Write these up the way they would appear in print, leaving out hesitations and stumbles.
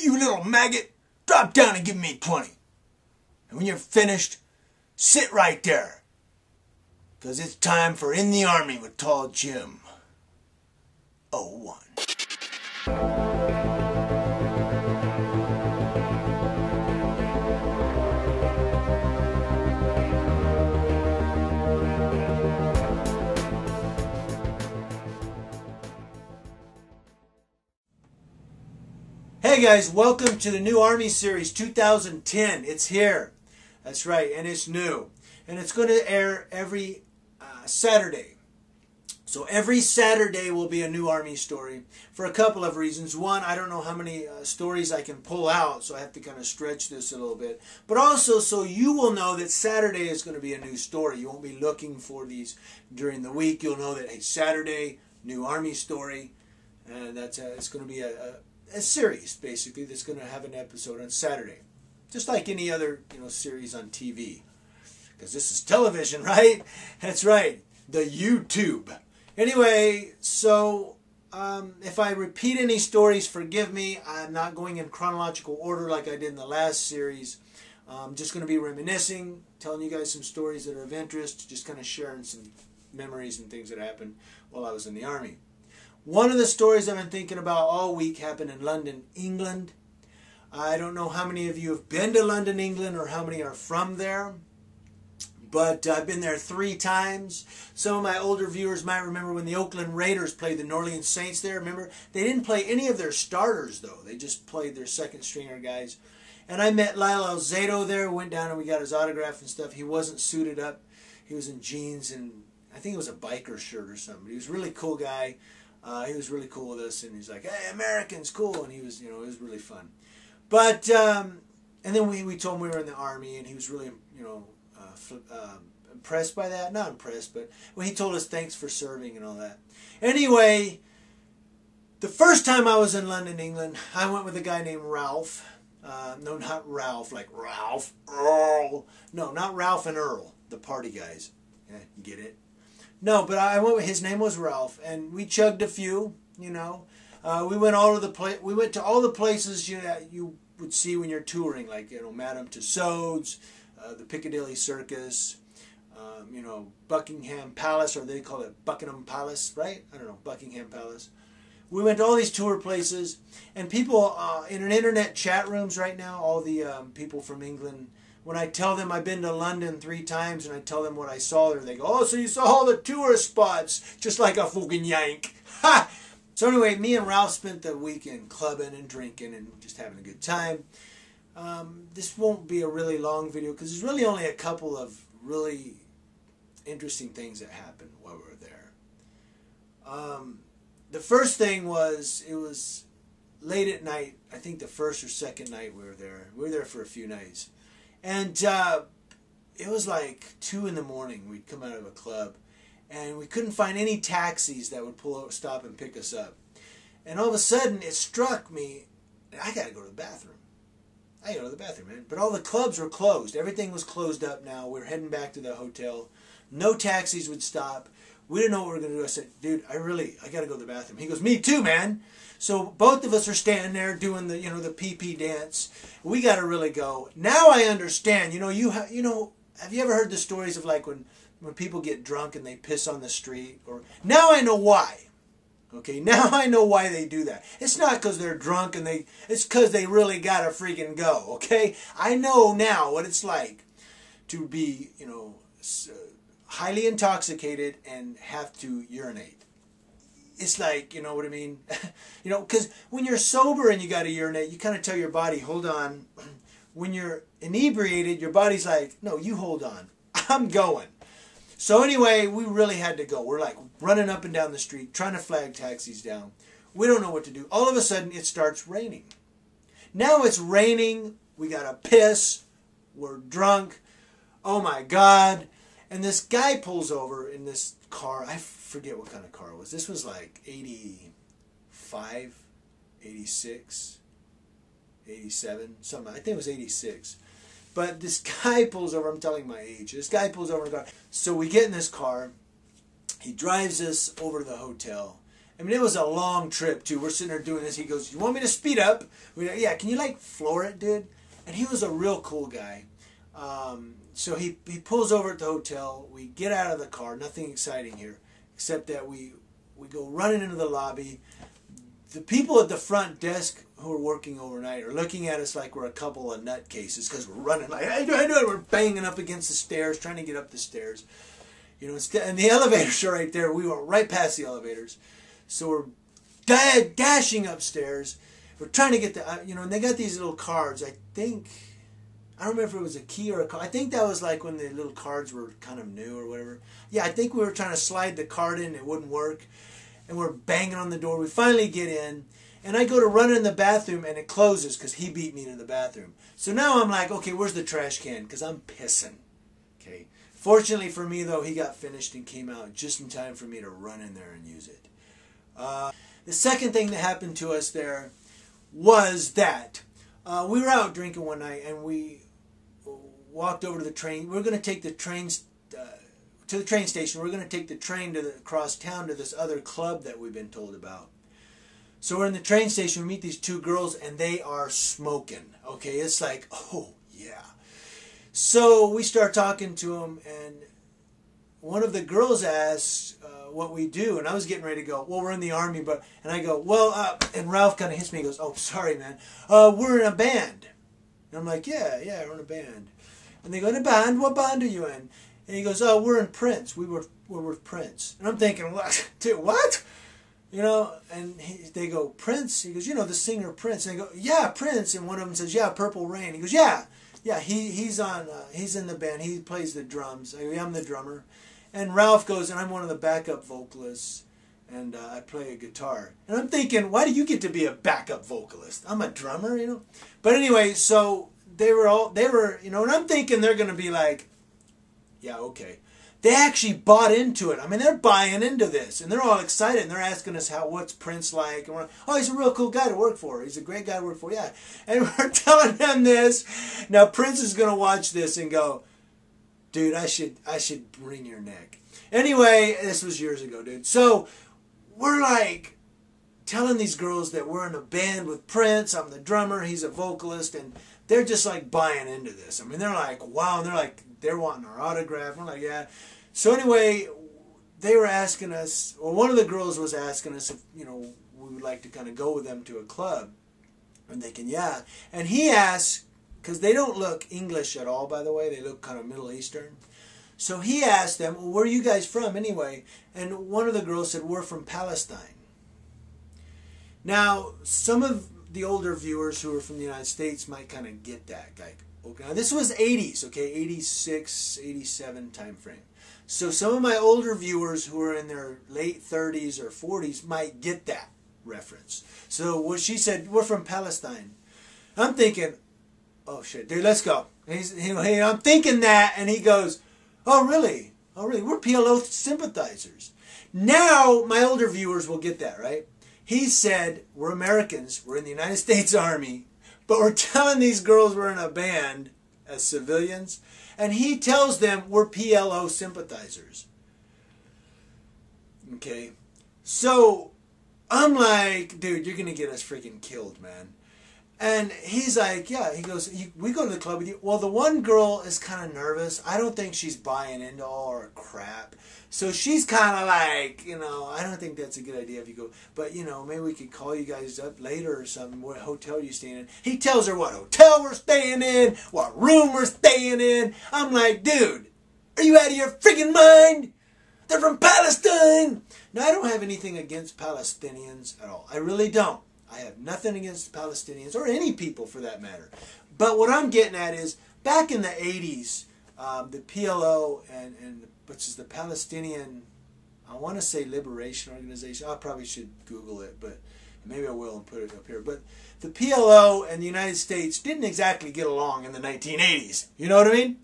You little maggot, drop down and give me 20. And when you're finished, sit right there. Because it's time for In the Army with Tall Jim. 01. Hey guys, welcome to the new Army series 2010. It's here. That's right, and it's new. And it's going to air every Saturday. So every Saturday will be a new Army story for a couple of reasons. One, I don't know how many stories I can pull out, so I have to kind of stretch this a little bit. But also so you will know that Saturday is going to be a new story. You won't be looking for these during the week. You'll know that, hey, Saturday, new Army story. And it's going to be a series, basically, that's going to have an episode on Saturday. Just like any other series on TV. Because this is television, right? That's right, the YouTube. Anyway, so if I repeat any stories, forgive me. I'm not going in chronological order like I did in the last series. I'm just going to be reminiscing, telling you guys some stories that are of interest, just kind of sharing some memories and things that happened while I was in the Army. One of the stories I've been thinking about all week happened in London, England. I don't know how many of you have been to London, England, or how many are from there. But I've been there 3 times. Some of my older viewers might remember when the Oakland Raiders played the New Orleans Saints there. Remember? They didn't play any of their starters, though. They just played their second stringer guys. And I met Lyle Alzado there. Went down and we got his autograph and stuff. He wasn't suited up. He was in jeans and I think it was a biker shirt or something. He was a really cool guy. He was really cool with us. And he's like, hey, Americans, cool. And he was, it was really fun. But, and then we told him we were in the Army. And he was really, impressed by that. Not impressed, but he told us thanks for serving and all that. Anyway, the first time I was in London, England, I went with a guy named Ralph. No, not Ralph, like Ralph. Earl. No, not Ralph and Earl, the party guys. Yeah, you get it? No, but I went with, his name was Ralph, and we chugged a few, We went we went to all the places you would see when you're touring, like, Madame Tussauds, the Piccadilly Circus, Buckingham Palace, or they call it Buckingham Palace, right? I don't know, Buckingham Palace. We went to all these tour places, and people in an internet chat rooms right now, all the people from England, when I tell them I've been to London 3 times and I tell them what I saw there, they go, oh, so you saw all the tourist spots, just like a fucking Yank. Ha! So anyway, me and Ralph spent the weekend clubbing and drinking and just having a good time. This won't be a really long video because there's really only a couple of really interesting things that happened while we were there. The first thing was, it was late at night. I think the first or second night we were there. We were there for a few nights. And it was like 2 in the morning. We'd come out of a club. And we couldn't find any taxis that would stop and pick us up. And all of a sudden, it struck me, I got to go to the bathroom. I got to go to the bathroom, man. But all the clubs were closed. Everything was closed up now. We're heading back to the hotel. No taxis would stop. We didn't know what we were going to do. I said, dude, I got to go to the bathroom. He goes, me too, man. So both of us are standing there doing the, the pee-pee dance. We got to really go. Now I understand. Have you ever heard the stories of like when people get drunk and they piss on the street? Or now I know why. Okay, now I know why they do that. It's not because they're drunk and it's because they really got to freaking go. Okay, I know now what it's like to be, highly intoxicated and have to urinate. It's like, you know what I mean? Because when you're sober and you got to urinate, you kind of tell your body, hold on. When you're inebriated, your body's like, no, you hold on. I'm going. So anyway, we really had to go. We're like running up and down the street, trying to flag taxis down. We don't know what to do. All of a sudden, it starts raining. Now it's raining. We got to piss. We're drunk. Oh my God. And this guy pulls over in this car. I forget what kind of car it was. This was like 85, 86, 87, something. I think it was 86. But this guy pulls over. I'm telling my age. This guy pulls over in the car. So we get in this car. He drives us over to the hotel. I mean, it was a long trip, too. We're sitting there doing this. He goes, you want me to speed up? We're like, yeah, can you, like, floor it, dude? And he was a real cool guy. So he pulls over at the hotel. We get out of the car. Nothing exciting here, except that we go running into the lobby. The people at the front desk who are working overnight are looking at us like we're a couple of nutcases because we're running like, hey, we're banging up against the stairs, trying to get up the stairs. You know, and the elevators are right there. We went right past the elevators. So we're dashing upstairs. We're trying to get the, you know, and they got these little cards. I don't remember if it was a key or a card. I think that was like when the little cards were kind of new or whatever. Yeah, I think we were trying to slide the card in. It wouldn't work. And we're banging on the door. We finally get in. And I go to run in the bathroom and it closes because he beat me to the bathroom. So now I'm like, okay, where's the trash can? Because I'm pissing. Okay. Fortunately for me, though, he got finished and came out just in time for me to run in there and use it. The second thing that happened to us there was that we were out drinking one night and we walked over to the train. We were going to take the trains to the train station. We were going to take the train to across town to this other club that we've been told about. So we're in the train station. We meet these two girls and they are smoking. Okay, it's like, oh yeah. So we start talking to them and one of the girls asks what we do, and I was getting ready to go, well, we're in the Army, and I go, well, and Ralph kind of hits me, he goes, oh, sorry, man, we're in a band. And I'm like, yeah, we're in a band. And they go, in a band? What band are you in? And he goes, oh, we're in Prince. We're with Prince. And I'm thinking, what? Dude, what? You know, and they go, Prince? He goes, you know, the singer Prince. And they go, yeah, Prince. And one of them says, yeah, Purple Rain. He goes, yeah, he's in the band. He plays the drums. I go, yeah, I'm the drummer. And Ralph goes, and I'm one of the backup vocalists, and I play a guitar. And I'm thinking, why do you get to be a backup vocalist? I'm a drummer, you know? But anyway, so they were, you know, and I'm thinking they're going to be like, yeah, okay. They actually bought into it. I mean, they're buying into this, and they're all excited, and they're asking us what's Prince like. And we're like, oh, he's a real cool guy to work for. He's a great guy to work for, yeah. And we're telling them this. Now, Prince is going to watch this and go, dude, I should wring your neck. Anyway, this was years ago, dude. So we're like telling these girls that we're in a band with Prince. I'm the drummer. He's a vocalist. And they're just like buying into this. I mean, they're like, wow. And they're wanting our autograph. We're like, yeah. So anyway, they were asking us, or one of the girls was asking us if, you know, we would like to kind of go with them to a club. I'm thinking, yeah. And he asked, because they don't look English at all, by the way. They look kind of Middle Eastern. So he asked them, well, where are you guys from anyway? And one of the girls said, we're from Palestine. Now, some of the older viewers who are from the United States might kind of get that. Like, okay, now this was 80s, okay, 86, 87 time frame. So some of my older viewers who are in their late 30s or 40s might get that reference. So what she said, we're from Palestine. I'm thinking, oh shit, dude, let's go. I'm thinking that, and he goes, oh really? Oh really? We're PLO sympathizers. Now my older viewers will get that, right? He said, we're Americans, we're in the United States Army, but we're telling these girls we're in a band as civilians, and he tells them we're PLO sympathizers. Okay? So I'm like, dude, you're going to get us freaking killed, man. And he's like, yeah, he goes, we go to the club with you. Well, the one girl is kind of nervous. I don't think she's buying into all our crap. So she's kind of like, you know, I don't think that's a good idea if you go. But, you know, maybe we could call you guys up later or something. What hotel are you staying in? He tells her what hotel we're staying in, what room we're staying in. I'm like, dude, are you out of your freaking mind? They're from Palestine. Now, I don't have anything against Palestinians at all. I really don't. I have nothing against Palestinians, or any people for that matter. But what I'm getting at is, back in the 80s, the PLO and which is the Palestinian, I want to say Liberation Organization. I probably should Google it, but maybe I will and put it up here. But the PLO and the United States didn't exactly get along in the 1980s. You know what I mean?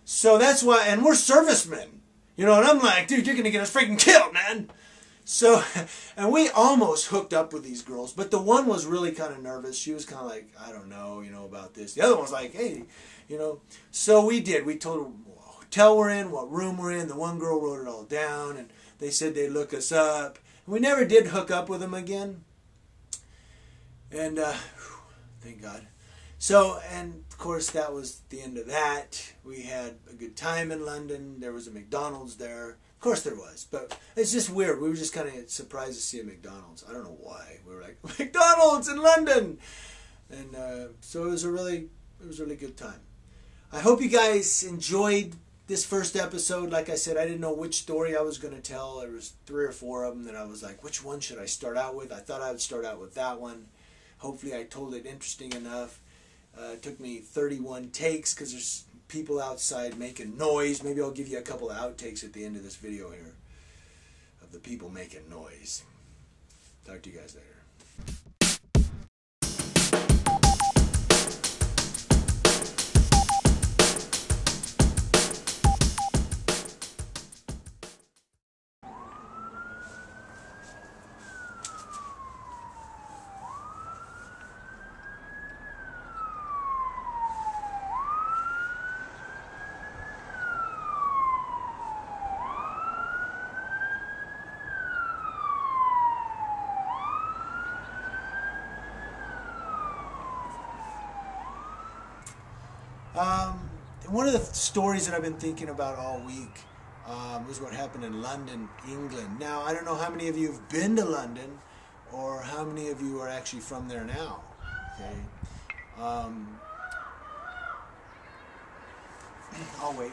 So that's why, and we're servicemen. You know, and I'm like, dude, you're going to get us freaking killed, man. So, and we almost hooked up with these girls, but the one was really kind of nervous. She was kind of like, I don't know, you know, about this. The other one was like, hey, you know. So we did. We told her what hotel we're in, what room we're in. The one girl wrote it all down, and they said they'd look us up. We never did hook up with him again. And thank God. So, and of course that was the end of that. We had a good time in London. There was a McDonald's there. Of course there was, but it's just weird. We were just kind of surprised to see a McDonald's. I don't know why. We were like, McDonald's in London! And so it was a really good time. I hope you guys enjoyed this first episode. Like I said, I didn't know which story I was going to tell. There was 3 or 4 of them that I was like, which one should I start out with? I thought I would start out with that one. Hopefully I told it interesting enough. It took me 31 takes because there's people outside making noise. Maybe I'll give you a couple of outtakes at the end of this video here of the people making noise. Talk to you guys later. One of the stories that I've been thinking about all week was what happened in London, England. Now, I don't know how many of you have been to London or how many of you are actually from there now. Okay, I'll wait.